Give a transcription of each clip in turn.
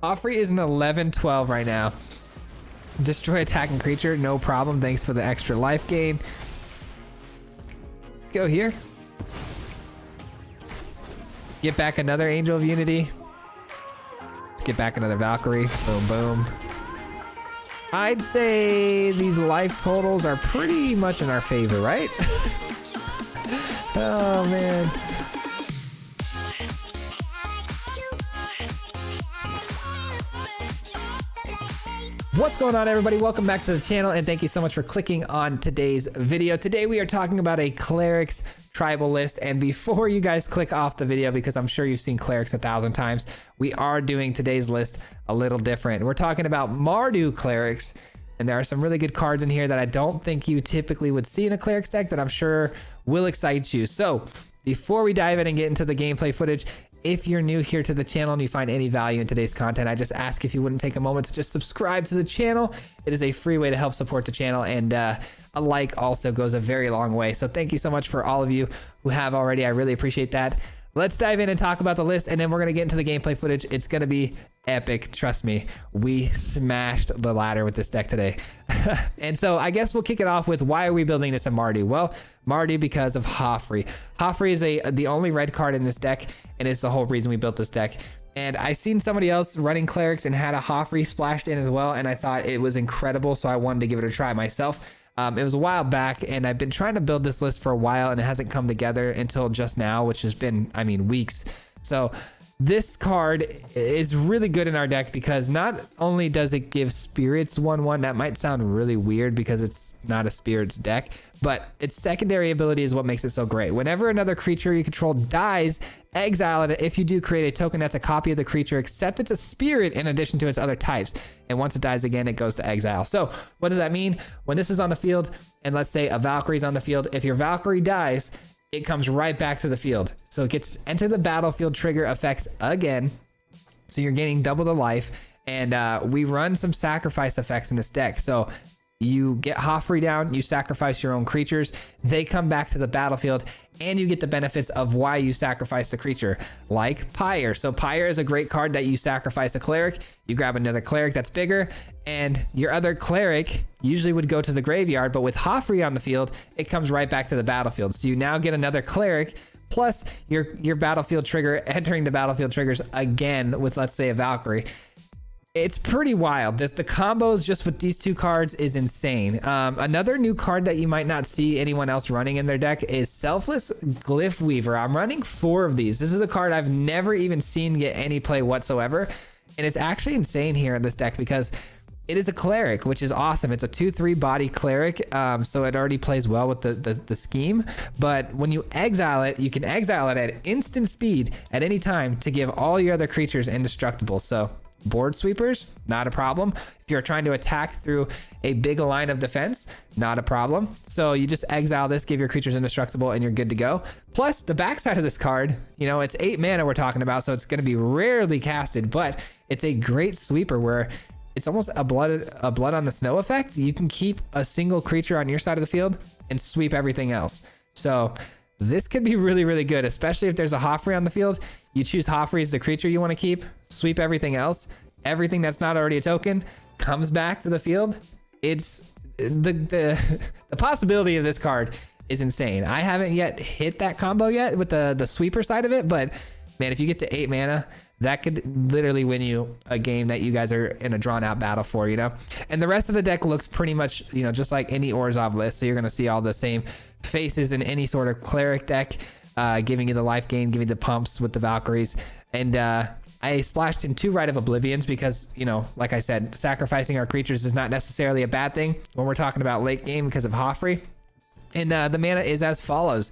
Offrey is an 11-12 right now. Destroy attacking creature, no problem. Thanks for the extra life gain. Go here. Get back another Angel of Unity. Let's get back another Valkyrie. Boom, boom. I'd say these life totals are pretty much in our favor, right? Oh, man. What's going on, everybody? Welcome back to the channel, and thank you so much for clicking on today's video. Today we are talking about a Clerics tribal list, and before you guys click off the video, because I'm sure you've seen Clerics 1,000 times, we are doing today's list a little different. We're talking about MARDU Clerics, and there are some really good cards in here that I don't think you typically would see in a Clerics deck that I'm sure will excite you. So before we dive in and get into the gameplay footage, if you're new here to the channel and you find any value in today's content, I just ask if you wouldn't take a moment to just subscribe to the channel. It is a free way to help support the channel, and a like also goes a very long way. So thank you so much for all of you who have already. I really appreciate that. Let's dive in and talk about the list, and then we're going to get into the gameplay footage. It's going to be epic. Trust me, we smashed the ladder with this deck today. And so I guess we'll kick it off with, why are we building this in Mardu? Well, Mardu because of Hoffrey. Hoffrey is the only red card in this deck, and it's the whole reason we built this deck. And I seen somebody else running Clerics and had a Hoffrey splashed in as well, and I thought it was incredible, so I wanted to give it a try myself. It was a while back, and I've been trying to build this list for a while, and it hasn't come together until just now, which has been, I mean, weeks. So this card is really good in our deck because not only does it give spirits 1/1, that might sound really weird because it's not a spirits deck, but its secondary ability is what makes it so great. Whenever another creature you control dies, exile it. If you do, create a token that's a copy of the creature, except it's a spirit in addition to its other types. And once it dies again, it goes to exile. So what does that mean? When this is on the field, and let's say a Valkyrie's on the field, if your Valkyrie dies, it comes right back to the field. So it gets enter the battlefield trigger effects again. So you're gaining double the life. And we run some sacrifice effects in this deck. So you get Hoffrey down, you sacrifice your own creatures, they come back to the battlefield, and you get the benefits of why you sacrifice the creature, like Pyre. So Pyre is a great card that you sacrifice a Cleric, you grab another Cleric that's bigger, and your other Cleric usually would go to the graveyard, but with Hoffrey on the field, it comes right back to the battlefield. So you now get another Cleric, plus your battlefield trigger, entering the battlefield triggers again with, let's say, a Valkyrie. It's pretty wild. The combos just with these two cards is insane. Another new card that you might not see anyone else running in their deck is Selfless Glyph Weaver. I'm running 4 of these. This is a card I've never even seen get any play whatsoever. And it's actually insane here in this deck because it is a Cleric, which is awesome. It's a 2/3 body Cleric, so it already plays well with the scheme. But when you exile it, you can exile it at instant speed at any time to give all your other creatures indestructible. So board sweepers, not a problem. If you're trying to attack through a big line of defense, not a problem. So you just exile this, give your creatures indestructible, and you're good to go. Plus, the backside of this card, you know, it's 8 mana we're talking about, so it's going to be rarely casted, but it's a great sweeper where it's almost a blood on the snow effect. You can keep a single creature on your side of the field and sweep everything else. So this could be really, really good, especially if there's a Hoffrey on the field. You choose Hoffrey as the creature you want to keep, sweep everything else. Everything that's not already a token comes back to the field. It's the possibility of this card is insane. I haven't yet hit that combo yet with the sweeper side of it, but man, if you get to 8 mana, that could literally win you a game that you guys are in a drawn out battle for, you know? And the rest of the deck looks pretty much, you know, just like any Orzhov list. So you're going to see all the same faces in any sort of Cleric deck, giving you the life gain, giving you the pumps with the Valkyries. And I splashed in 2 Rite of Oblivions because, you know, like I said, sacrificing our creatures is not necessarily a bad thing when we're talking about late game because of Hoffrey. And the mana is as follows.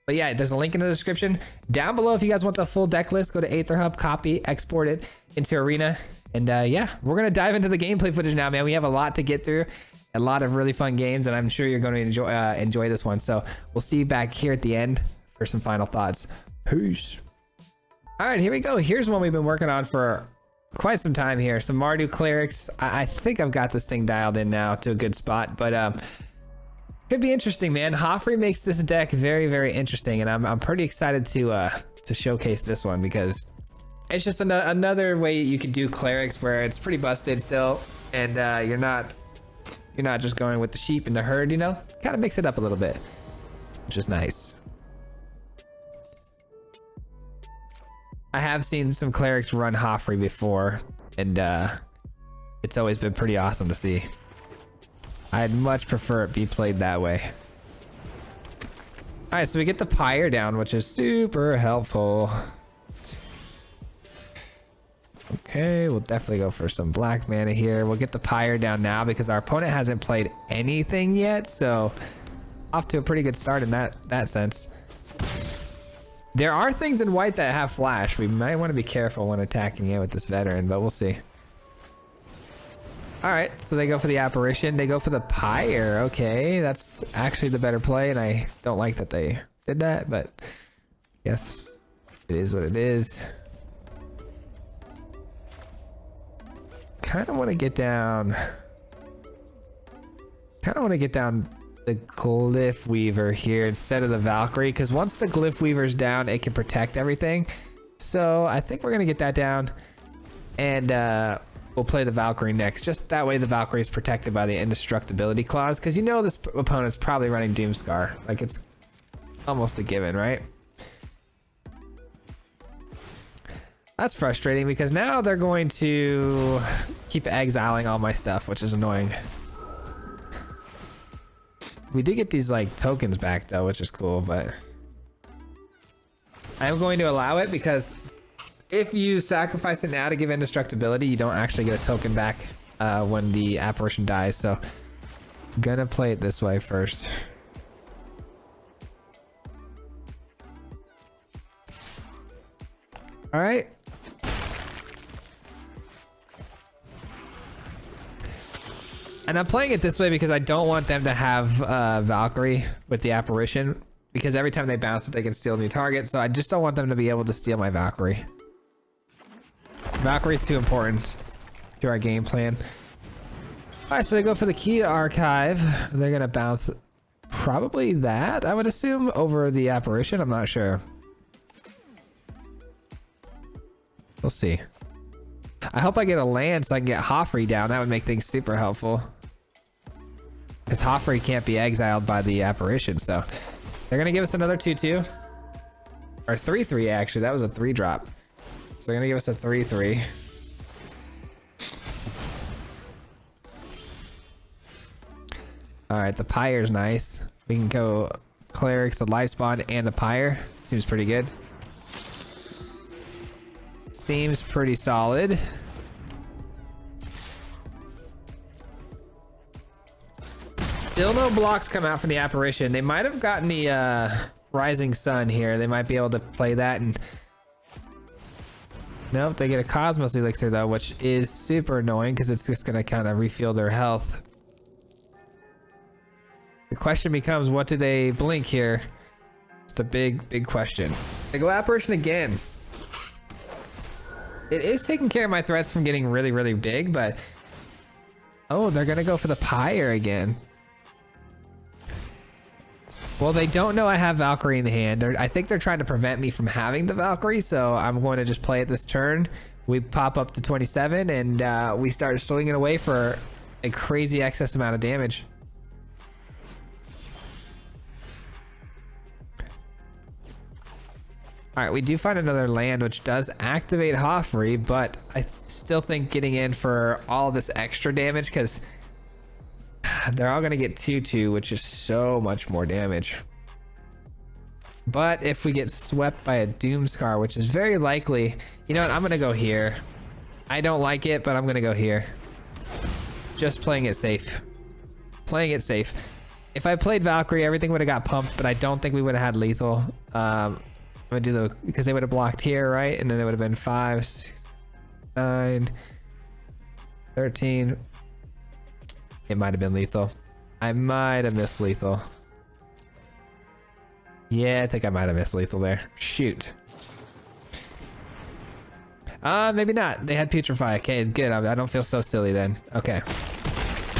But yeah, there's a link in the description down below if you guys want the full deck list. Go to Aether Hub, copy, export it into Arena. And yeah, we're going to dive into the gameplay footage now, man. We have a lot to get through, a lot of really fun games, and I'm sure you're going to enjoy this one. So we'll see you back here at the end for some final thoughts. Peace. All right, here we go. Here's one we've been working on for quite some time here. Some MARDU Clerics. I think I've got this thing dialed in now to a good spot, but could be interesting, man. Hoffrey makes this deck very, very interesting, and I'm pretty excited to showcase this one because it's just another way you can do clerics where it's pretty busted still, and you're not just going with the sheep and the herd, you know? Kind of mix it up a little bit, which is nice. I have seen some clerics run Hoffrey before, and it's always been pretty awesome to see. I'd much prefer it be played that way. All right, so we get the pyre down, which is super helpful. Okay, we'll definitely go for some black mana here. We'll get the pyre down now because our opponent hasn't played anything yet, so off to a pretty good start in that sense. There are things in white that have flash. We might want to be careful when attacking it with this veteran, but we'll see. All right, so they go for the apparition. They go for the pyre. Okay, that's actually the better play, and I don't like that they did that, but yes, it is what it is. Kind of want to get down the Glyph Weaver here instead of the Valkyrie, because once the Glyph Weaver's down, it can protect everything. So I think we're gonna get that down, and we'll play the Valkyrie next. Just that way the Valkyrie is protected by the indestructibility clause, because you know this opponent's probably running Doomscar. Like, it's almost a given, right? That's frustrating because now they're going to keep exiling all my stuff, which is annoying. We do get these like tokens back though, which is cool, but I'm going to allow it because if you sacrifice it now to give indestructibility, you don't actually get a token back when the apparition dies. So I'm gonna play it this way first. All right. And I'm playing it this way because I don't want them to have Valkyrie with the apparition, because every time they bounce it, they can steal a new target. So I just don't want them to be able to steal my Valkyrie. Valkyrie's too important to our game plan. All right, so they go for the key to archive. They're gonna bounce probably that, I would assume, over the apparition. I'm not sure. We'll see. I hope I get a land so I can get Hoffrey down. That would make things super helpful, because Hoffrey can't be exiled by the apparition. So they're gonna give us another 2/2 or 3/3. Actually, that was a 3-drop. So they're gonna give us a 3/3. All right, the pyre's nice. We can go clerics, the life spawn, and the pyre. Seems pretty good. Seems pretty solid. Still no blocks come out from the apparition. They might have gotten the rising sun here. They might be able to play that, and nope, they get a Cosmos Elixir though, which is super annoying because it's just gonna kind of refuel their health. The question becomes, what do they blink here? It's the big question. They go apparition again. It is taking care of my threats from getting really big, but oh, they're gonna go for the pyre again. Well, they don't know I have Valkyrie in the hand. I think they're trying to prevent me from having the Valkyrie, so I'm going to just play it this turn. We pop up to 27, and we start slinging away for a crazy excess amount of damage. All right, we do find another land, which does activate Hoffrey, but I still think getting in for all this extra damage, because they're all going to get 2/2, which is so much more damage. But if we get swept by a Doomscar, which is very likely, you know what, I'm going to go here. I don't like it, but I'm going to go here. Just playing it safe. Playing it safe. If I played Valkyrie, everything would have got pumped, but I don't think we would have had lethal. I'm going to do because they would have blocked here, right? And then it would have been 5, 6, 9, 13. It might have been lethal. I might have missed lethal. Yeah, I think I might have missed lethal there. Shoot. Maybe not. They had Putrefy. Okay, good. I don't feel so silly then. Okay.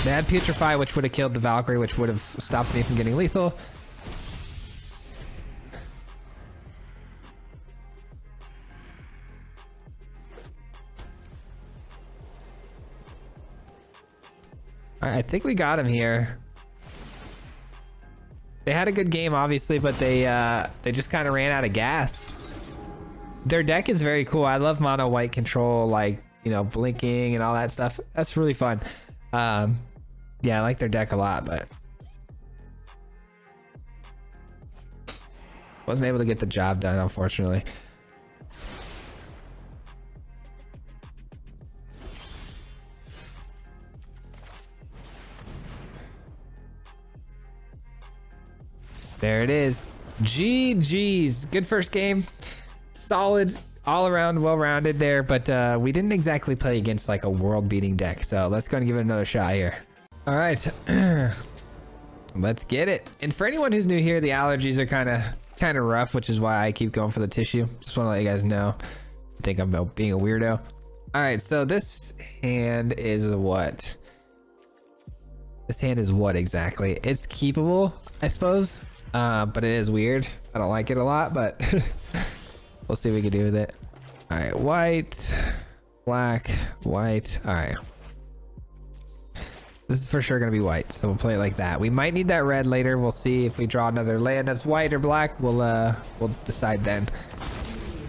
They had Putrefy, which would have killed the Valkyrie, which would have stopped me from getting lethal. I think we got him here. They had a good game, obviously, but they just kind of ran out of gas. Their deck is very cool. I love mono white control, like, you know, blinking and all that stuff. That's really fun. Yeah, I like their deck a lot, but wasn't able to get the job done, unfortunately. There it is. GG's. Good first game. Solid, all around, well-rounded there, but we didn't exactly play against like a world-beating deck. So let's go and give it another shot here. All right. Let's get it. And for anyone who's new here, the allergies are kind of rough, which is why I keep going for the tissue. Just want to let you guys know. I think I'm being a weirdo. All right, so this hand is what? This hand is what exactly? It's keepable, I suppose. But it is weird. I don't like it a lot, but we'll see what we can do with it. All right, white, black, white. All right. This is for sure gonna be white, so we'll play it like that. We might need that red later. We'll see if we draw another land that's white or black. We'll decide then.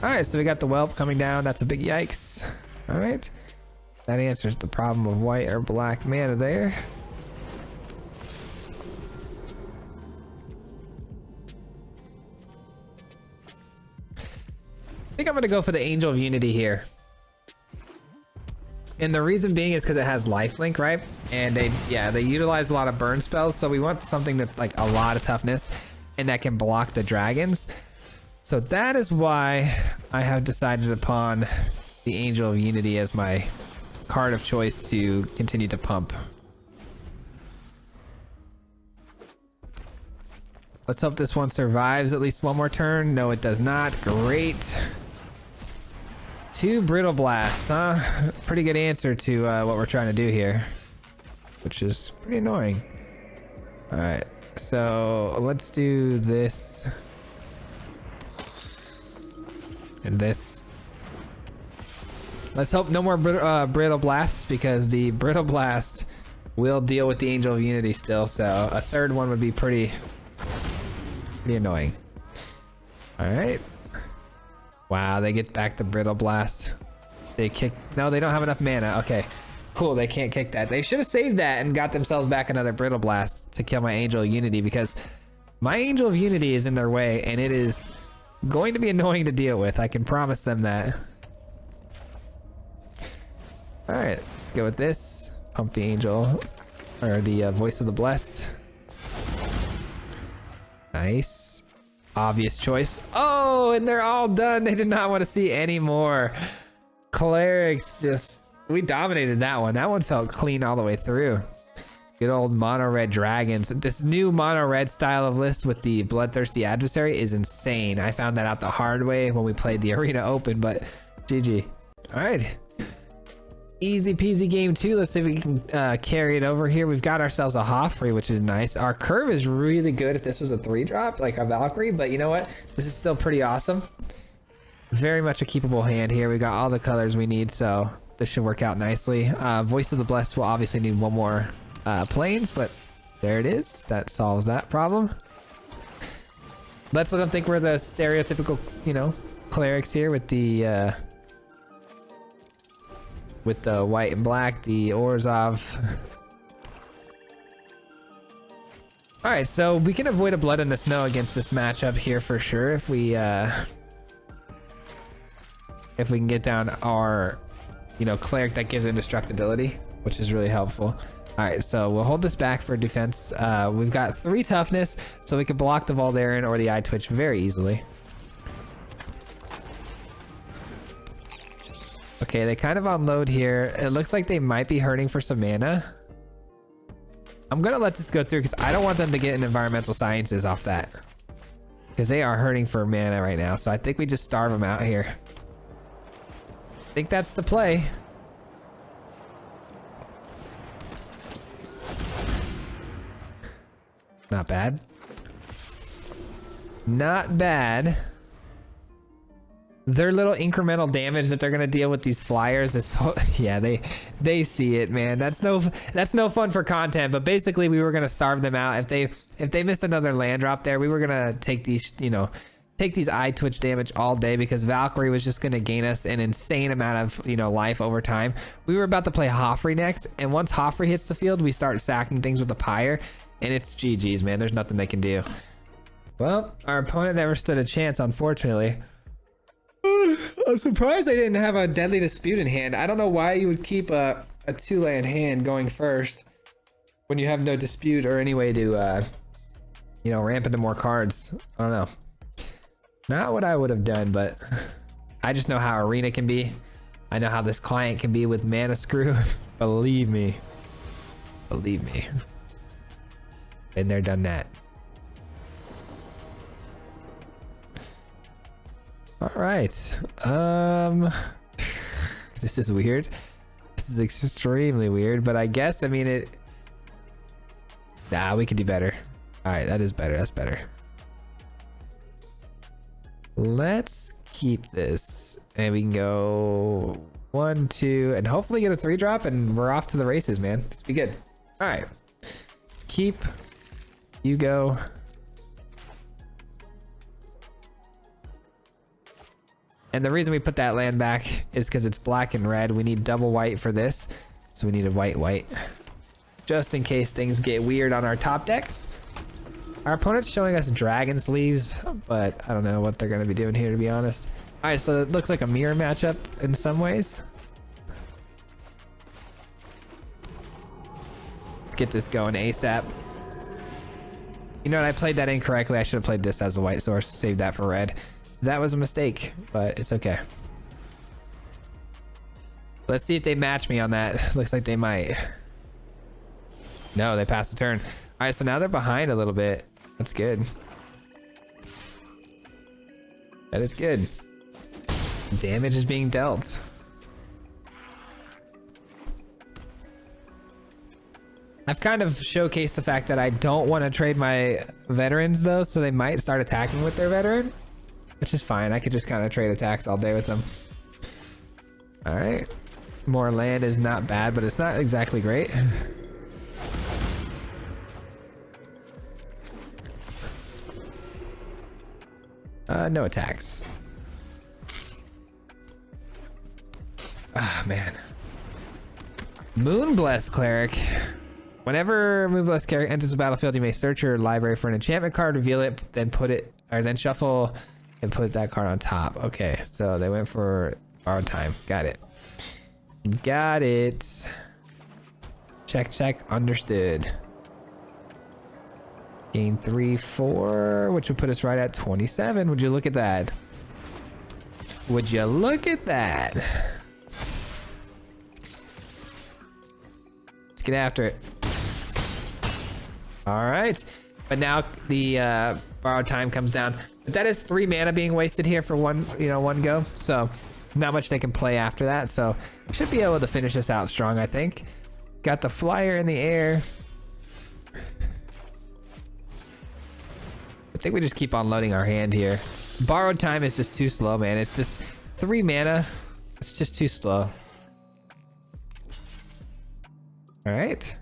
All right, so we got the whelp coming down. That's a big yikes. All right, that answers the problem of white or black mana there. I think I'm gonna go for the Angel of Unity here. And the reason being is because it has lifelink, right? And they utilize a lot of burn spells, so we want something that's like a lot of toughness and that can block the dragons. So that is why I have decided upon the Angel of Unity as my card of choice to continue to pump. Let's hope this one survives at least one more turn. No, it does not. Great. 2 Brittle Blasts, huh? Pretty good answer to what we're trying to do here, which is pretty annoying. All right, so let's do this and this. Let's hope no more Brittle Blasts, because the Brittle Blast will deal with the Angel of Unity still, so a third one would be pretty annoying. All right. Wow, they get back the Brittle Blast. They kick. No, they don't have enough mana. Okay, cool. They can't kick that. They should have saved that and got themselves back another Brittle Blast to kill my Angel of Unity, because my Angel of Unity is in their way and it is going to be annoying to deal with. I can promise them that. All right, let's go with this. Pump the Angel, or the Voice of the Blessed. Nice. Obvious choice. Oh, and they're all done. They did not want to see any more. Clerics, we dominated that one. That one felt clean all the way through. Good old mono red dragons. This new mono red style of list with the bloodthirsty adversary is insane. I found that out the hard way when we played the Arena Open, but GG. All right. Easy peasy game 2. Let's see if we can carry it over here. We've got ourselves a Hoffrey, which is nice. Our curve is really good if this was a 3-drop, like a Valkyrie, but you know what? This is still pretty awesome. Very much a keepable hand here. We got all the colors we need, so this should work out nicely. Voice of the Blessed will obviously need one more planes, but there it is. That solves that problem. Let's let them think we're the stereotypical, you know, clerics here with the white and black, the Orzhov. All right, so we can avoid a Blood in the Snow against this matchup here for sure if we can get down our, you know, cleric that gives indestructibility, which is really helpful. All right, so we'll hold this back for defense. We've got 3 toughness, so we can block the Voldaren or the Eye Twitch very easily. Okay, they kind of unload here. It looks like they might be hurting for some mana. I'm gonna let this go through because I don't want them to get an environmental sciences off that, because they are hurting for mana right now. So I think we just starve them out here. I think that's the play. Not bad. Not bad. their little incremental damage that they're gonna deal with these flyers is yeah, they see it, man. That's no fun for content. But basically, we were gonna starve them out if they missed another land drop there. We were gonna take these, you know, take these eye twitch damage all day because Valkyrie was just gonna gain us an insane amount of, you know, life over time. We were about to play Hoffrey next, and once Hoffrey hits the field, we start sacking things with the Pyre, and it's GG's, man. There's nothing they can do. Well, our opponent never stood a chance, unfortunately. I'm surprised they didn't have a Deadly Dispute in hand. I don't know why you would keep a 2-land hand going first when you have no dispute or any way to, you know, ramp into more cards. I don't know. Not what I would have done, but I just know how Arena can be. I know how this client can be with Mana Screw. Believe me. Believe me. Been there, done that. All right. This is weird. This is extremely weird, but I guess, I mean, we could do better. All right, that is better. That's better. Let's keep this, and we can go 1, 2, and hopefully get a 3-drop, and we're off to the races, man. Let's be good. All right. Keep. You go. And the reason we put that land back is because it's black and red. We need double white for this. So we need a white. Just in case things get weird on our top decks. Our opponent's showing us dragon sleeves, but I don't know what they're going to be doing here, to be honest. All right, so it looks like a mirror matchup in some ways. Let's get this going ASAP. You know what? I played that incorrectly. I should have played this as the white source. Saved that for red. That was a mistake, but it's okay. Let's see if they match me on that. Looks like they might. No, they passed the turn. All right, so now they're behind a little bit. That's good. That is good. Damage is being dealt. I've kind of showcased the fact that I don't want to trade my veterans though, so they might start attacking with their veteran. Which is fine. I could just kind of trade attacks all day with them. All right. More land is not bad, but it's not exactly great. No attacks. Ah, man. Moonblessed Cleric. Whenever Moonblessed Cleric enters the battlefield, you may search your library for an enchantment card, reveal it, then put it, or then shuffle and put that card on top. Okay, so they went for borrowed time. Got it. Got it. Check, understood. Gain 3, 4, which would put us right at 27. Would you look at that? Would you look at that? Let's get after it. All right, but now the borrowed time comes down. But that is 3 mana being wasted here for one go. So not much they can play after that. So should be able to finish this out strong, I think. Got the flyer in the air. I think we just keep on loading our hand here. Borrowed time is just too slow, man. It's just 3 mana. It's just too slow. All right.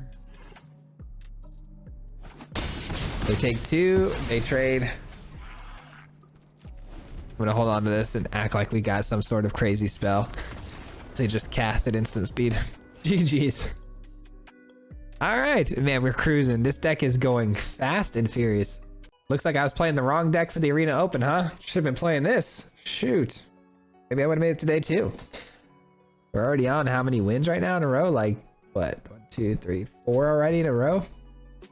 They take 2. They trade. I'm gonna hold on to this and act like we got some sort of crazy spell. They just cast at instant speed. GG's. All right, man, we're cruising. This deck is going fast and furious. Looks like I was playing the wrong deck for the Arena Open, huh? Should have been playing this. Shoot. Maybe I would have made it today too. We're already on how many wins right now in a row? Like, what? 1, 2, 3, 4 already in a row?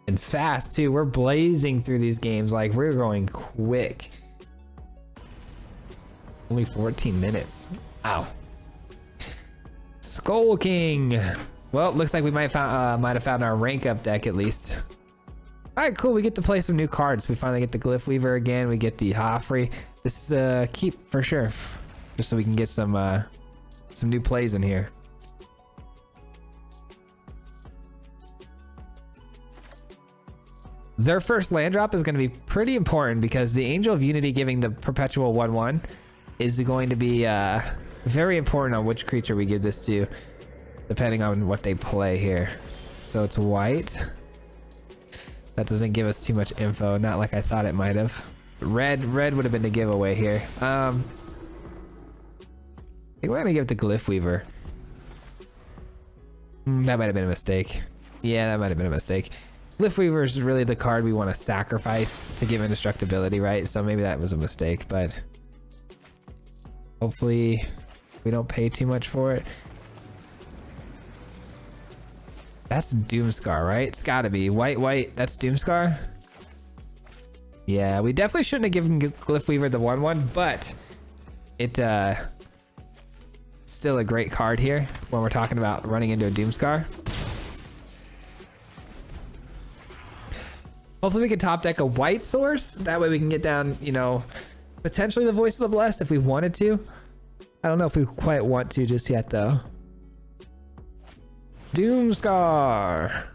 And fast too. We're blazing through these games. Like, we're going quick. Only 14 minutes. Wow. Skull King. Well, looks like we might have found our rank up deck at least. All right, cool. We get to play some new cards. We finally get the Glyph Weaver again. We get the Hoffrey. This is keep for sure, just so we can get some new plays in here. Their first land drop is going to be pretty important because the Angel of Unity giving the perpetual 1/1 is going to be very important on which creature we give this to, depending on what they play here. So it's white. That doesn't give us too much info, not like I thought it might have. Red would have been the giveaway here. I think we're gonna give it to Glyph Weaver. That might have been a mistake. Yeah, that might have been a mistake. Glyph Weaver is really the card we want to sacrifice to give indestructibility, right? So maybe that was a mistake, but hopefully we don't pay too much for it. That's Doomscar, right? It's gotta be. White, that's Doomscar? Yeah, we definitely shouldn't have given Glyph Weaver the 1/1, but it still a great card here when we're talking about running into a Doomscar. Hopefully we can top deck a white source. That way we can get down, you know, potentially the Voice of the Blessed if we wanted to. I don't know if we quite want to just yet though. Doomscar.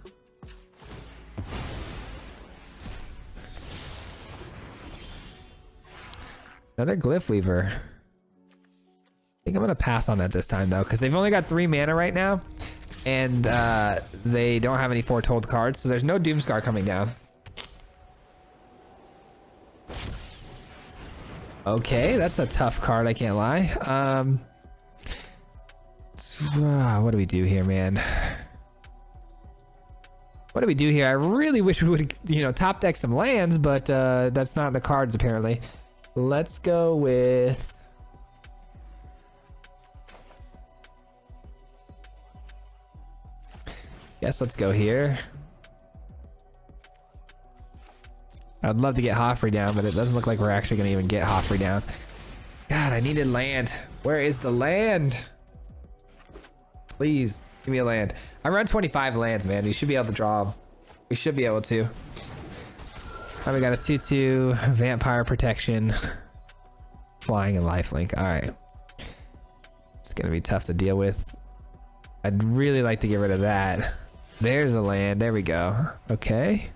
Another Glyph Weaver. I think I'm gonna pass on that this time though, because they've only got 3 mana right now, and they don't have any foretold cards, so there's no Doomscar coming down. Okay, that's a tough card, I can't lie. What do we do here, man? What do we do here? I really wish we would, you know, top deck some lands, but that's not in the cards apparently. Let's go with... Guess let's go here. I'd love to get Hoffrey down, but it doesn't look like we're actually going to even get Hoffrey down. God, I needed land. Where is the land? Please, give me a land. I run 25 lands, man. We should be able to draw them. We should be able to. We got a 2/2, Vampire Protection, Flying, and Lifelink. Alright. It's going to be tough to deal with. I'd really like to get rid of that. There's a land. There we go. Okay.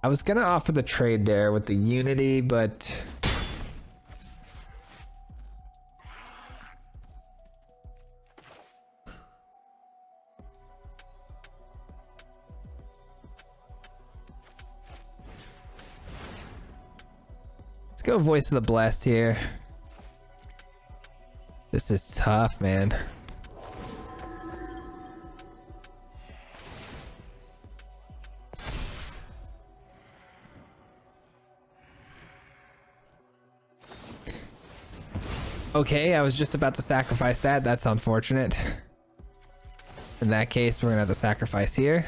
I was gonna offer the trade there with the Unity, but let's go Voice of the Blessed here. This is tough, man. Okay, I was just about to sacrifice that. That's unfortunate. In that case, we're gonna have to sacrifice here.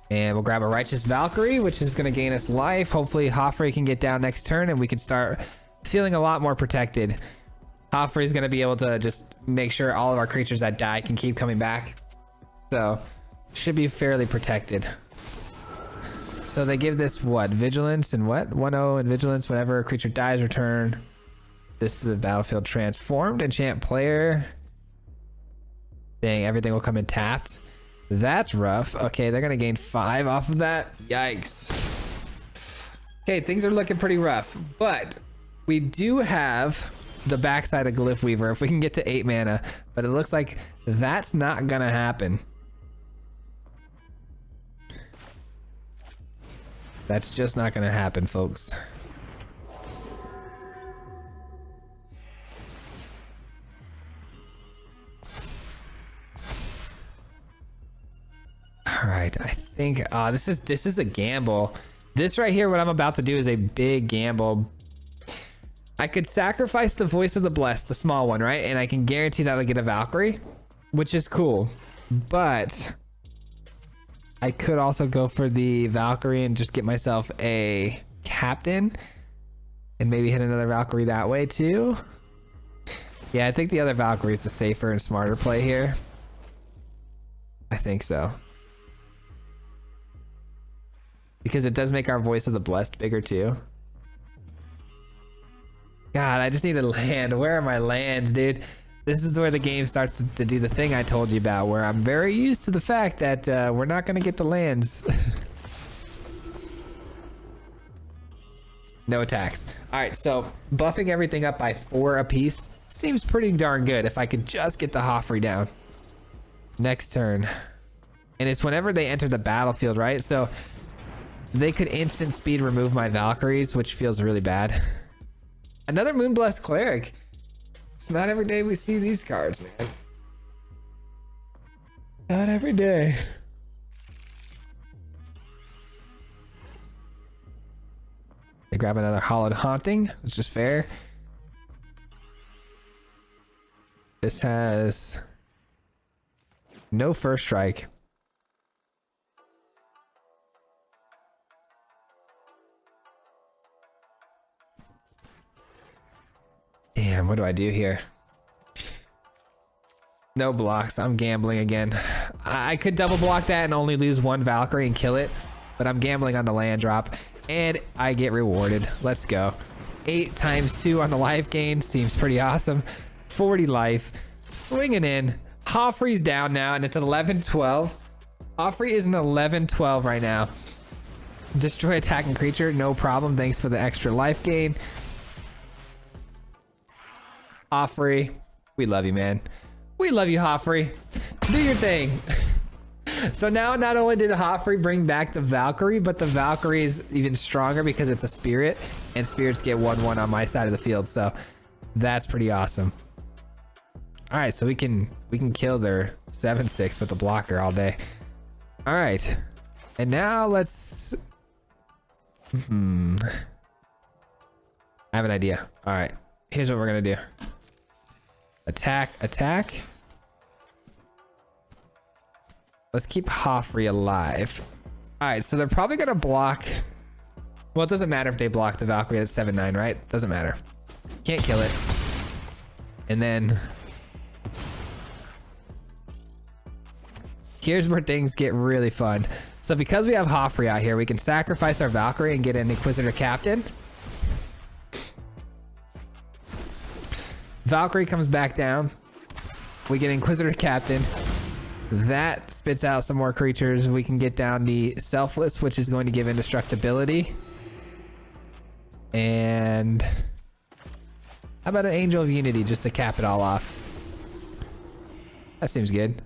And we'll grab a Righteous Valkyrie, which is gonna gain us life. Hopefully Hoffrey can get down next turn and we can start feeling a lot more protected. Hoffrey is gonna be able to just make sure all of our creatures that die can keep coming back. So, should be fairly protected. So they give this what? Vigilance and what? 1/0 and Vigilance whenever a creature dies, return this to the battlefield transformed. Enchant player. Dang, everything will come in tapped. That's rough. Okay, they're gonna gain 5 off of that. Yikes. Okay, things are looking pretty rough, but we do have the backside of Glyph Weaver if we can get to 8 mana, but it looks like that's not gonna happen. That's just not gonna happen, folks. All right, I think this is a gamble. This right here, what I'm about to do is a big gamble. I could sacrifice the Voice of the Blessed, the small one, right? And I can guarantee that I'll get a Valkyrie, which is cool. But I could also go for the Valkyrie and just get myself a captain and maybe hit another Valkyrie that way too. Yeah, I think the other Valkyrie is the safer and smarter play here. I think so. Because it does make our Voice of the Blessed bigger too. God, I just need a land. Where are my lands, dude? This is where the game starts to do the thing I told you about, where I'm very used to the fact that we're not going to get the lands. No attacks. All right, so buffing everything up by 4 apiece seems pretty darn good if I could just get the Joffrey down. Next turn. And it's whenever they enter the battlefield, right? So they could instant speed remove my Valkyries, which feels really bad. Another Moonblessed Cleric. It's not every day we see these cards, man. Not every day. They grab another Hollowed Haunting, which is fair. This has no first strike. Damn, what do I do here? No blocks. I'm gambling again. I could double block that and only lose 1 Valkyrie and kill it, but I'm gambling on the land drop, and I get rewarded. Let's go. 8 times 2 on the life gain seems pretty awesome. 40 life. Swinging in. Joffrey's down now, and it's an 11-12. Joffrey is an 11-12 right now. Destroy attacking creature. No problem. Thanks for the extra life gain. Joffrey, we love you, man. We love you, Joffrey. Do your thing. So now not only did Joffrey bring back the Valkyrie, but the Valkyrie is even stronger because it's a spirit, and spirits get 1/1 on my side of the field. So that's pretty awesome. All right, so we can kill their 7/6 with the blocker all day. All right, and now let's. I have an idea. All right, here's what we're gonna do. Attack, attack. Let's keep Joffrey alive. All right, so they're probably gonna block. Well, it doesn't matter if they block the Valkyrie at 7/9, right? Doesn't matter. Can't kill it. And then here's where things get really fun. So because we have Joffrey out here, we can sacrifice our Valkyrie and get an Inquisitor Captain. Valkyrie comes back down. We get Inquisitor Captain. That spits out some more creatures. We can get down the Selfless, which is going to give indestructibility. And how about an Angel of Unity just to cap it all off? That seems good.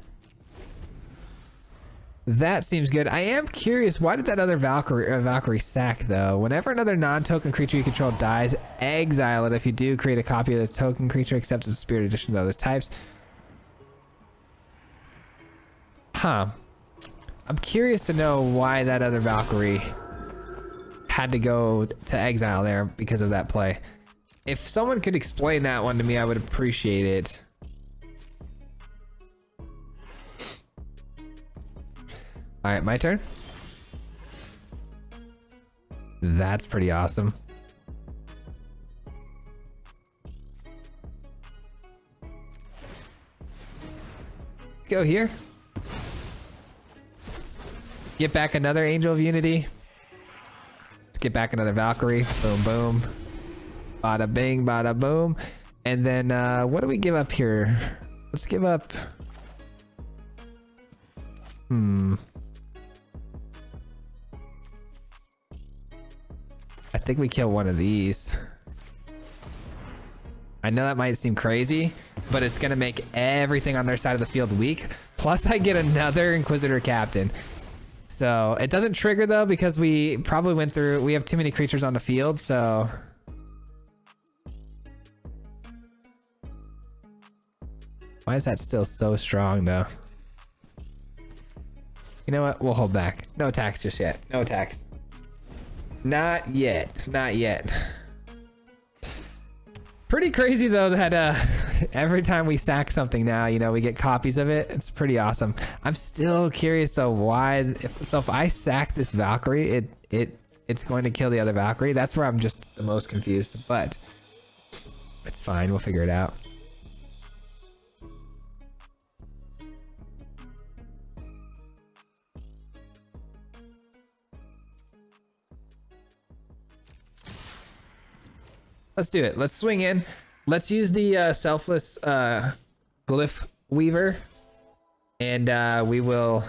That seems good. I am curious, why did that other Valkyrie sack though? Whenever another non-token creature you control dies, exile it. If you do, create a copy of the token creature except as a spirit addition to other types. Huh. I'm curious to know why that other Valkyrie had to go to exile there because of that play. If someone could explain that one to me, I would appreciate it. All right, my turn. That's pretty awesome. Go here. Get back another Angel of Unity. Let's get back another Valkyrie. Boom, boom. Bada bing, bada boom. And then what do we give up here? Let's give up. I think we kill one of these. I know that might seem crazy, but it's gonna make everything on their side of the field weak. Plus I get another Inquisitor Captain. So it doesn't trigger though, because we probably went through, we have too many creatures on the field, so. Why is that still so strong though? You know what, we'll hold back. No attacks just yet, no attacks. Not yet, not yet. Pretty crazy though that every time we stack something now, you know, we get copies of it. It's pretty awesome. I'm still curious though why. If I sack this Valkyrie, it's going to kill the other Valkyrie. That's where I'm just the most confused, but it's fine. We'll figure it out. let's do it. Let's swing in. Let's use the selfless glyph weaver, and we will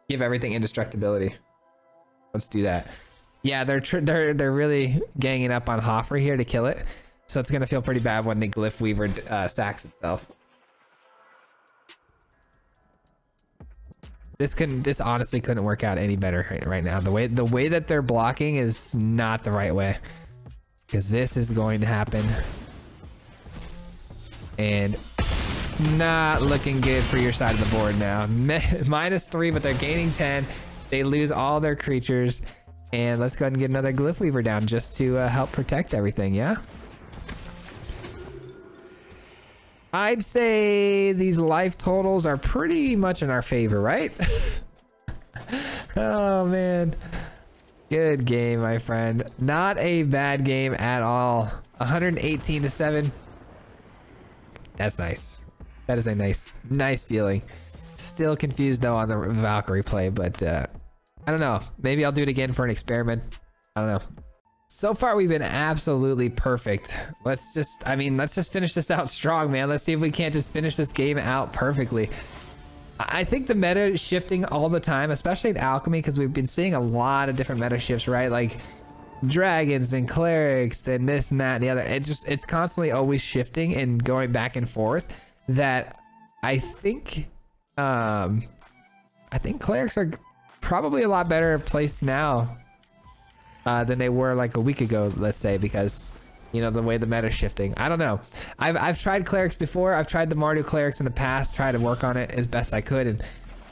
give everything indestructibility. Let's do that. Yeah, they're really ganging up on Hoffer here to kill it, so it's gonna feel pretty bad when the glyph weaver sacks itself. This honestly couldn't work out any better right now. The way that they're blocking is not the right way, because this is going to happen, and it's not looking good for your side of the board now. -3, but they're gaining 10. They lose all their creatures, and let's go ahead and get another glyph weaver down just to help protect everything. Yeah, I'd say these life totals are pretty much in our favor, right? Oh man, good game, my friend. Not a bad game at all. 118-7. That's nice. That is a nice feeling. Still confused though on the Valkyrie play, but I don't know. Maybe I'll do it again for an experiment. I don't know. So far we've been absolutely perfect. Let's just finish this out strong, man. Let's see if we can't just finish this game out perfectly. I think the meta is shifting all the time, especially in Alchemy, because we've been seeing a lot of different meta shifts, right? Like dragons and clerics and this and that and the other. It's constantly always shifting and going back and forth. That I think clerics are probably a lot better placed now than they were like a week ago, let's say, because you know the way the meta is shifting. I don't know. I've tried clerics before. I've tried the MARDU clerics in the past, tried to work on it as best I could, and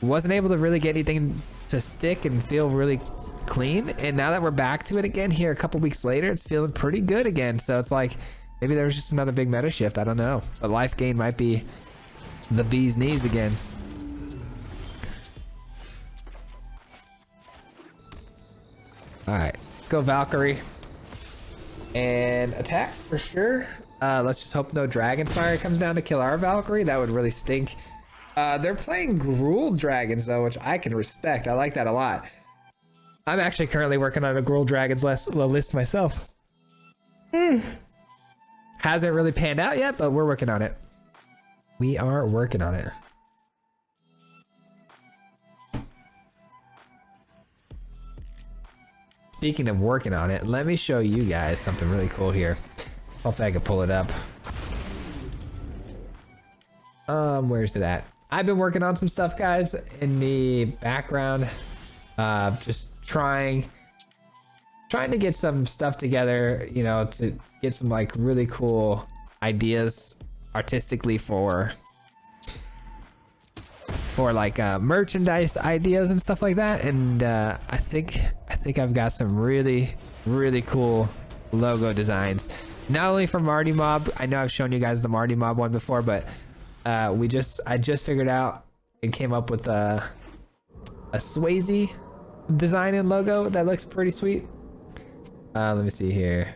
wasn't able to really get anything to stick and feel really clean. And now that we're back to it again here a couple weeks later, it's feeling pretty good again. So it's like maybe there was just another big meta shift. I don't know, but life gain might be the bee's knees again. All right, let's go Valkyrie and attack for sure. Let's just hope no Dragonfire comes down to kill our Valkyrie. That would really stink. They're playing Gruul Dragons though, which I can respect. I like that a lot. I'm actually currently working on a Gruul Dragons list myself. Hasn't really panned out yet, but we're working on it. We are working on it. Speaking of working on it, let me show you guys something really cool here. Hopefully I can pull it up. Where's it at? I've been working on some stuff, guys, in the background. Just trying to get some stuff together, you know, to get some like really cool ideas artistically for like merchandise ideas and stuff like that. And I think I've got some really cool logo designs, not only for Mardy Mob. I know I've shown you guys the Mardy Mob one before, but I just figured out and came up with a Swayze design and logo that looks pretty sweet. Let me see here.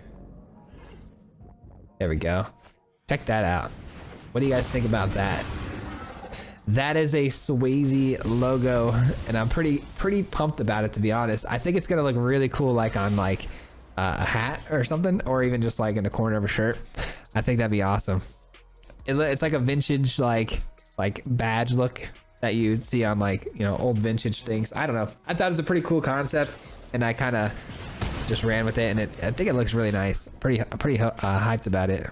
There we go. Check that out. What do you guys think about that? That is a Swayze logo, and I'm pretty pumped about it, to be honest. I think it's gonna look really cool, like on like a hat or something, or even just like in the corner of a shirt. I think that'd be awesome. It's like a vintage like badge look that you see on like, you know, old vintage things. I don't know. I thought it was a pretty cool concept, and I kind of just ran with it, and I think it looks really nice. Pretty hyped about it.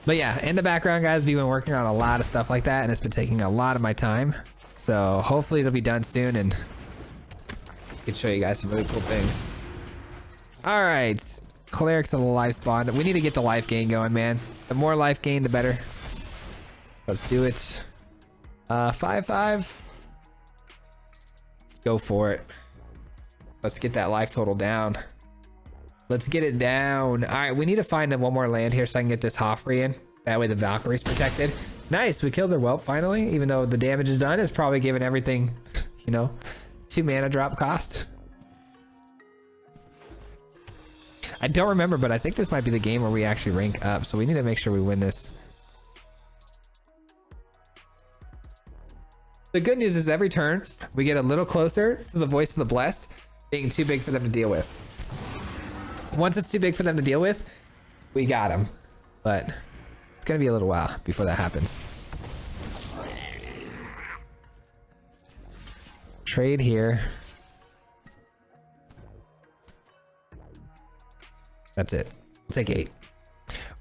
But yeah, in the background, guys, we've been working on a lot of stuff like that, and it's been taking a lot of my time. So hopefully it'll be done soon, and I can show you guys some really cool things. All right, clerics of the life spawn. We need to get the life gain going, man. The more life gain, the better. Let's do it. 5-5. Go for it. Let's get that life total down. Let's get it down. All right, we need to find one more land here so I can get this Hoffer in. That way the Valkyrie's protected. Nice, we killed her whelp finally. Even though the damage is done, it's probably given everything, you know, 2 mana drop cost. I don't remember, but I think this might be the game where we actually rank up. So we need to make sure we win this. The good news is every turn, we get a little closer to the voice of the blessed being too big for them to deal with. Once it's too big for them to deal with, we got them. But it's gonna be a little while before that happens. Trade here. That's it. We'll take 8.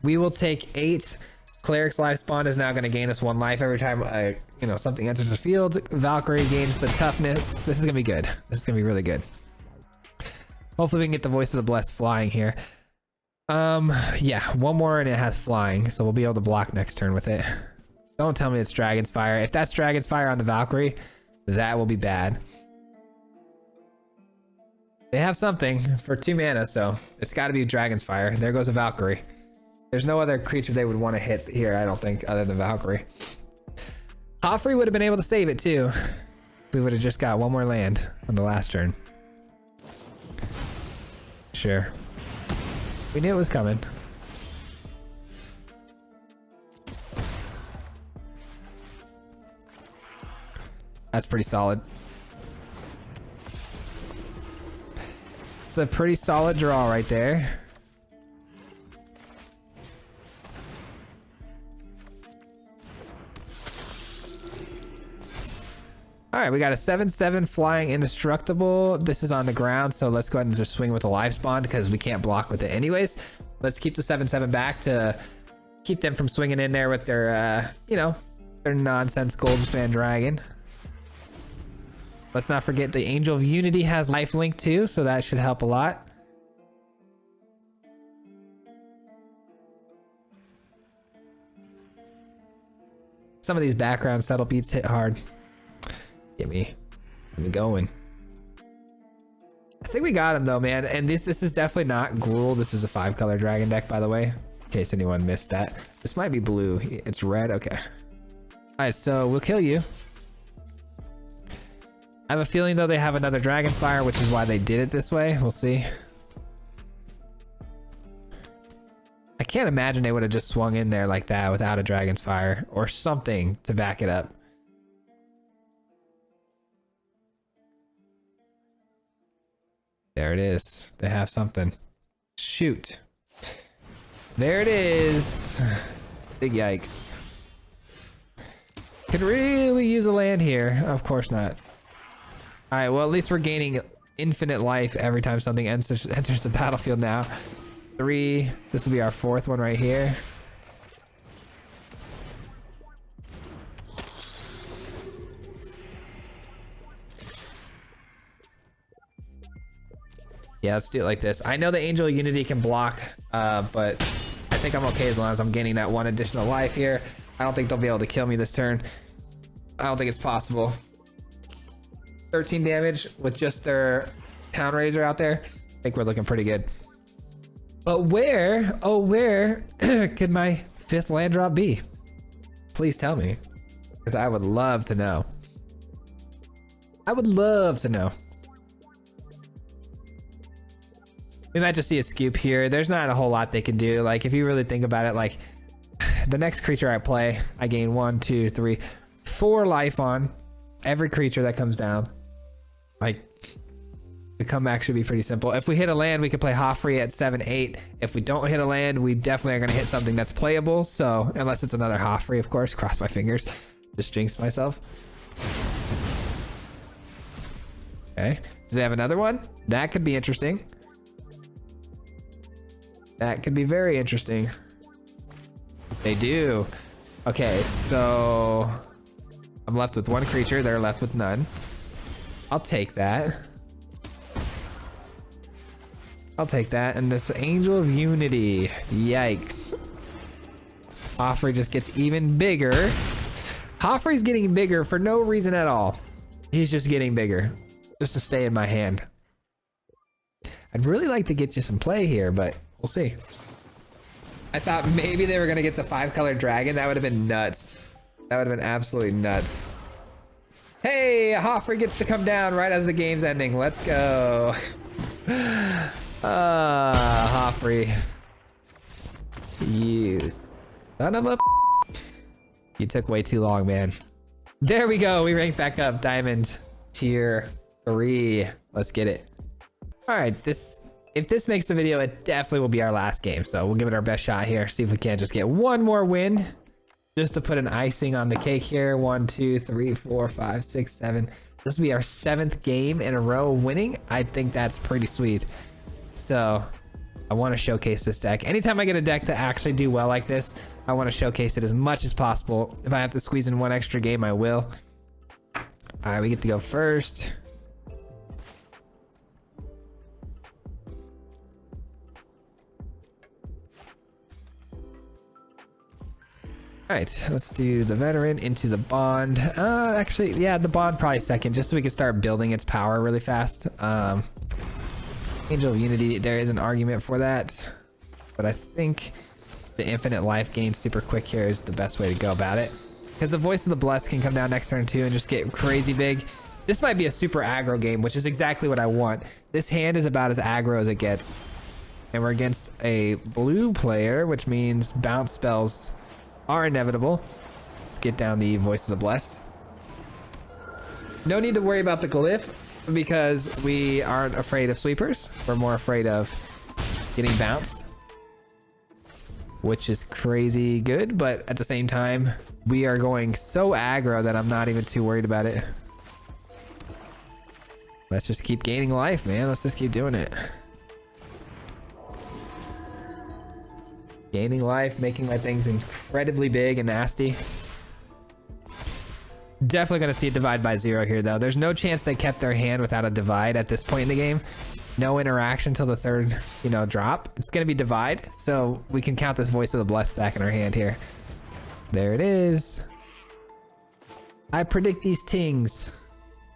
We will take 8. Cleric's life spawn is now going to gain us 1 life every time something enters the field. Valkyrie gains the toughness. This is going to be good. This is going to be really good. Hopefully we can get the Voice of the Blessed flying here. Yeah, 1 more and it has flying, so we'll be able to block next turn with it. Don't tell me it's Dragon's Fire. If that's Dragon's Fire on the Valkyrie, that will be bad. They have something for 2 mana, so it's got to be Dragon's Fire. There goes a Valkyrie. There's no other creature they would want to hit here, I don't think, other than Valkyrie. Joffrey would have been able to save it too. We would have just got 1 more land on the last turn. Sure. We knew it was coming. That's pretty solid. It's a pretty solid draw right there. All right, we got a 7/7 flying indestructible. This is on the ground, so let's go ahead and just swing with a life spawn because we can't block with it anyways. Let's keep the 7/7 back to keep them from swinging in there with their, their nonsense Goldspan Dragon. Let's not forget the Angel of Unity has lifelink too, so that should help a lot. Some of these background settle beats hit hard. Get me going. I think we got him though, man. And this is definitely not Gruul. This is a 5-color dragon deck, by the way, in case anyone missed that. This might be blue. It's red. Okay. All right, so we'll kill you. I have a feeling though they have another Dragon's Fire, which is why they did it this way. We'll see. I can't imagine they would have just swung in there like that without a Dragon's Fire or something to back it up. There it is. They have something. Shoot. There it is. Big yikes. Could really use a land here. Of course not. All right, well, at least we're gaining infinite life every time something enters the battlefield now. 3. This will be our 4th one right here. Yeah, let's do it like this. I know the Angel of Unity can block, but I think I'm okay as long as I'm gaining that 1 additional life here. I don't think they'll be able to kill me this turn. I don't think it's possible. 13 damage with just their Town Razor out there. I think we're looking pretty good. But where, oh, where could my 5th land drop be? Please tell me, because I would love to know. I would love to know. We might just see a scoop here. There's not a whole lot they can do. Like, if you really think about it, like, the next creature I play, I gain 1, 2, 3, 4 life on every creature that comes down. Like, the comeback should be pretty simple. If we hit a land, we could play Joffrey at 7, 8. If we don't hit a land, we definitely are going to hit something that's playable. So, unless it's another Joffrey, of course. Cross my fingers. Just jinxed myself. Okay. Does they have another one? That could be interesting. That could be very interesting. They do. Okay, so I'm left with 1 creature. They're left with none. I'll take that. I'll take that. And this Angel of Unity. Yikes. Joffrey just gets even bigger. Joffrey's getting bigger for no reason at all. He's just getting bigger. Just to stay in my hand. I'd really like to get you some play here, but we'll see. I thought maybe they were going to get the 5-color dragon. That would have been nuts. That would have been absolutely nuts. Hey, Joffrey gets to come down right as the game's ending. Let's go. Joffrey. You son of a... You took way too long, man. There we go. We ranked back up. Diamond tier 3. Let's get it. All right, this if this makes the video, it definitely will be our last game. So we'll give it our best shot here. See if we can't just get one more win, just to put an icing on the cake here. 1, 2, 3, 4, 5, 6, 7. This will be our 7th game in a row winning. I think that's pretty sweet. So I want to showcase this deck. Anytime I get a deck to actually do well like this, I want to showcase it as much as possible. If I have to squeeze in one extra game, I will. All right, we get to go first. All right, let's do the veteran into the bond. Actually, yeah, the bond probably second, just so we can start building its power really fast. Angel of Unity, there is an argument for that, but I think the infinite life gain super quick here is the best way to go about it, because the Voice of the Blessed can come down next turn too and just get crazy big. This might be a super aggro game, which is exactly what I want. This hand is about as aggro as it gets, and we're against a blue player, which means bounce spells are inevitable. Let's get down the Voice of the Blessed. No need to worry about the glyph because we aren't afraid of sweepers. We're more afraid of getting bounced, which is crazy good, but at the same time we are going so aggro that I'm not even too worried about it. Let's just keep gaining life, man. Let's just keep doing it. Gaining life, making my things incredibly big and nasty. Definitely gonna see a divide by 0 here though. There's no chance they kept their hand without a divide at this point in the game. No interaction till the third, drop. It's gonna be divide, so we can count this Voice of the Blessed back in our hand here. There it is. I predict these things.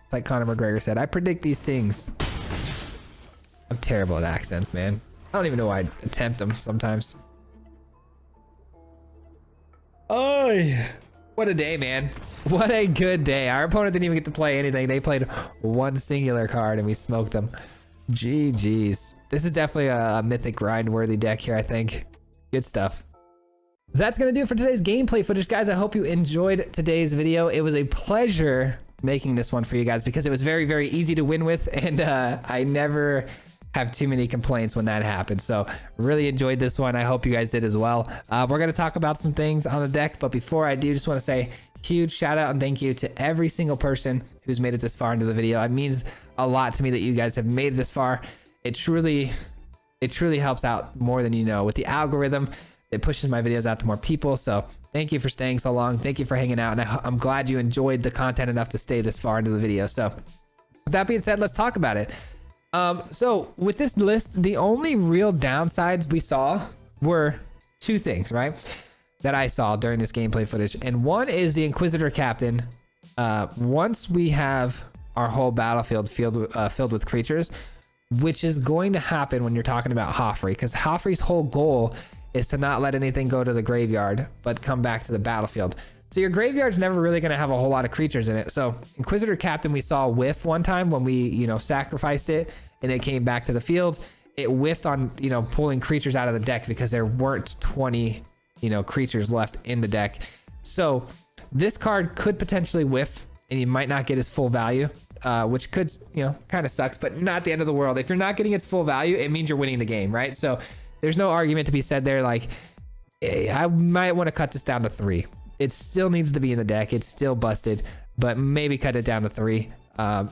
It's like Conor McGregor said, I predict these things. I'm terrible at accents, man. I don't even know why I attempt them sometimes. Oh, what a day, man. What a good day. Our opponent didn't even get to play anything. They played one singular card and we smoked them. GG's. This is definitely a mythic grind worthy deck here, I think. Good stuff. That's gonna do it for today's gameplay footage, guys. I hope you enjoyed today's video. It was a pleasure making this one for you guys because it was very, very easy to win with, and I never have too many complaints when that happens. So really enjoyed this one. I hope you guys did as well. We're going to talk about some things on the deck, but before I do, just want to say huge shout out and thank you to every single person who's made it this far into the video. It means a lot to me that you guys have made it this far. It truly helps out more than you know. With the algorithm, it pushes my videos out to more people. So thank you for staying so long. Thank you for hanging out, and I'm glad you enjoyed the content enough to stay this far into the video. So with that being said, let's talk about it. So with this list, the only real downsides we saw were 2 things, right? That I saw during this gameplay footage. And one is the Inquisitor Captain. Once we have our whole battlefield filled with creatures, which is going to happen when you're talking about Joffrey, because Joffrey's whole goal is to not let anything go to the graveyard, but come back to the battlefield. So your graveyard's never really going to have a whole lot of creatures in it. So Inquisitor Captain, we saw whiff one time when we, sacrificed it and it came back to the field. It whiffed on, pulling creatures out of the deck because there weren't 20, creatures left in the deck. So this card could potentially whiff and you might not get its full value, which could, kind of sucks, but not the end of the world. If you're not getting its full value, it means you're winning the game, right? So there's no argument to be said there. Like, I might want to cut this down to 3. It still needs to be in the deck. It's still busted, but maybe cut it down to 3,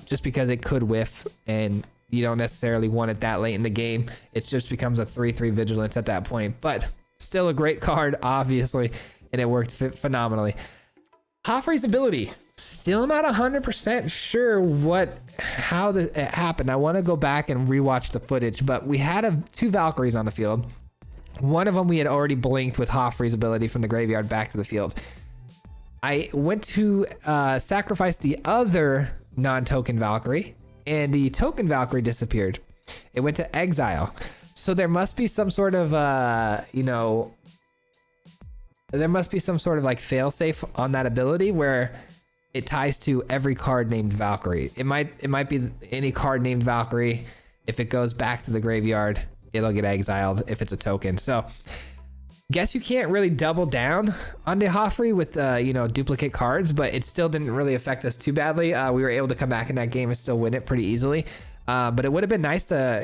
just because it could whiff and you don't necessarily want it that late in the game. It just becomes a 3/3 vigilance at that point, but still a great card, obviously, and it worked phenomenally. Joffrey's ability, still not 100% sure how it happened. I want to go back and rewatch the footage, but we had 2 Valkyries on the field. One of them we had already blinked with Joffrey's ability from the graveyard back to the field. I went to sacrifice the other non-token Valkyrie, and the token Valkyrie disappeared. It went to exile. So there must be some sort of, there must be some sort of like failsafe on that ability where it ties to every card named Valkyrie. It might be any card named Valkyrie. If it goes back to the graveyard, it'll get exiled if it's a token. So guess you can't really double down on the Joffrey with duplicate cards, but it still didn't really affect us too badly. We were able to come back in that game and still win it pretty easily. But it would have been nice to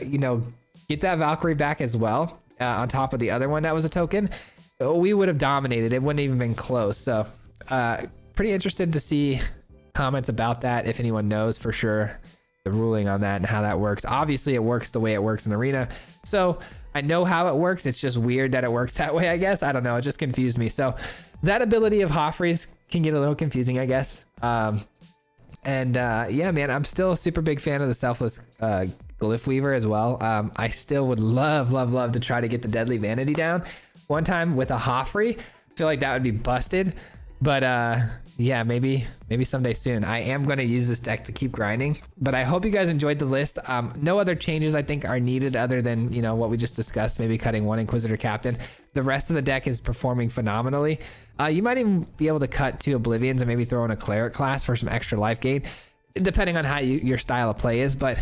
get that Valkyrie back as well, on top of the other one that was a token, we would have dominated. It wouldn't even been close. So pretty interested to see comments about that, if anyone knows for sure the ruling on that and how that works. Obviously it works the way it works in Arena, so I know how it works. It's just weird that it works that way, I guess. I don't know, it just confused me. So that ability of Hoffrey's can get a little confusing, I guess. Yeah, man, I'm still a super big fan of the Selfless Glyph Weaver as well. I still would love to try to get the Deadly Vanity down one time with a Hoffrey. I feel like that would be busted, but yeah, maybe someday soon. I am going to use this deck to keep grinding, but I hope you guys enjoyed the list. No other changes I think are needed other than, you know, what we just discussed, maybe cutting one Inquisitor Captain. The rest of the deck is performing phenomenally. You might even be able to cut 2 Oblivions and maybe throw in a Cleric class for some extra life gain, depending on how your style of play is. But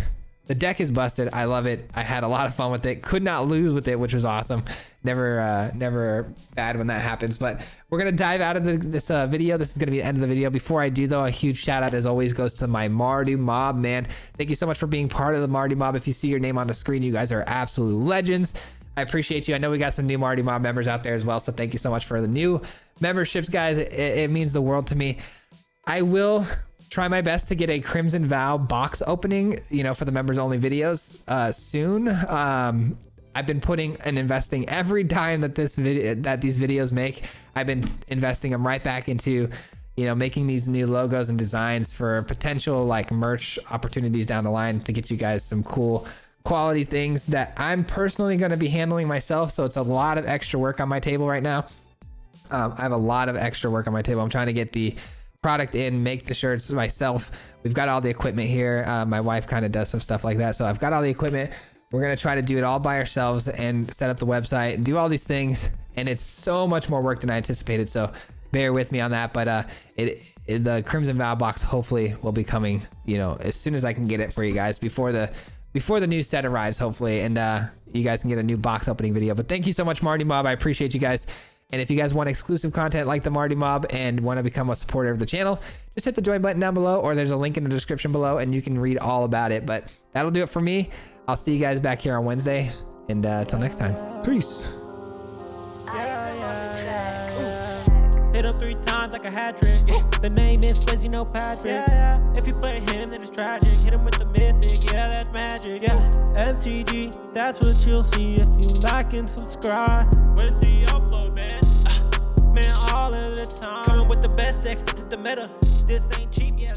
the deck is busted. I love it. I had a lot of fun with it. Could not lose with it, which was awesome. Never bad when that happens. But we're gonna dive out of this video. This is gonna be the end of the video. Before I do though, a huge shout out as always goes to my Mardu mob, man. Thank you so much for being part of the Mardu mob. If you see your name on the screen, you guys are absolute legends. I appreciate you. I know we got some new Mardu mob members out there as well, so thank you so much for the new memberships, guys. It means the world to me. I will try my best to get a Crimson Vow box opening, you know, for the members only videos soon. I've been putting and investing every dime that these videos make. I've been investing them right back into, you know, making these new logos and designs for potential like merch opportunities down the line to get you guys some cool quality things that I'm personally going to be handling myself. So it's a lot of extra work on my table right now. I have a lot of extra work on my table. I'm trying to get the product in, make the shirts myself. We've got all the equipment here. My wife kind of does some stuff like that, so I've got all the equipment. We're gonna try to do it all by ourselves and set up the website and do all these things, and it's so much more work than I anticipated, so bear with me on that. But the Crimson Vow box hopefully will be coming, you know, as soon as I can get it for you guys before the new set arrives, hopefully, and you guys can get a new box opening video. But thank you so much, Mardu mob. I appreciate you guys. And if you guys want exclusive content like the Mardu mob and want to become a supporter of the channel, just hit the join button down below, or there's a link in the description below and you can read all about it. But that'll do it for me. I'll see you guys back here on Wednesday, and until next time, peace. Hit him 3 times like a hat trick. The name is Swayze, you know Patrick. If you play him, then it's tragic. Hit him with the mythic, yeah, that's magic. MTG, that's what you'll see if you like and subscribe. With the upload, man, all of the time. Coming with the best decks, this is the meta. This ain't cheap, yeah.